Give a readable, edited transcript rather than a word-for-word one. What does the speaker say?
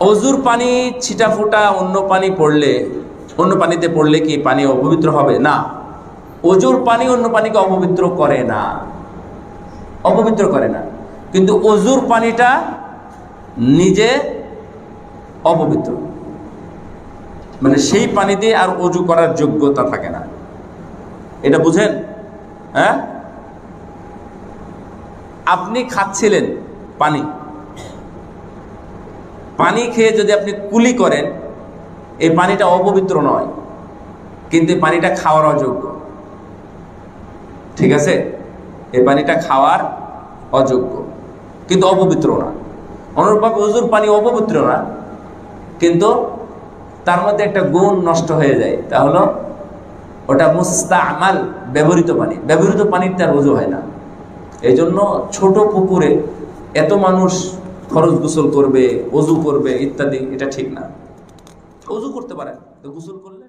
অজুর পানি ছিটাফোঁটা অন্য পানিতে পড়লে কি পানি অপবিত্র হবে? না, অজুর পানি অন্য পানিকে অপবিত্র করে না, অপবিত্র করে না। কিন্তু অজুর পানিটা নিজে অপবিত্র, মানে সেই পানি দিয়ে আর অজু করার যোগ্যতা থাকে না। এটা বুঝেন? হ্যাঁ, আপনি খাচ্ছিলেন পানি খেয়ে যদি আপনি কুলি করেন, এই পানিটা অপবিত্র নয়, কিন্তু এই পানিটা খাওয়ার অযোগ্য। ঠিক আছে, এই পানিটা খাওয়ার অযোগ্য কিন্তু অপবিত্র না। অনুরূপভাবে অজুর পানি অপবিত্র না, কিন্তু তার মধ্যে একটা গুণ নষ্ট হয়ে যায়, তা হলো ওটা মুস্তামাল, ব্যবহৃত পানি। ব্যবহৃত পানির তার অজু হয় না। এই জন্য ছোট পুকুরে এত মানুষ ফরজ গোসল করবে, অজু করবে ইত্যাদি, এটা ঠিক না। অজু করতে পারেন, তো গোসল করলে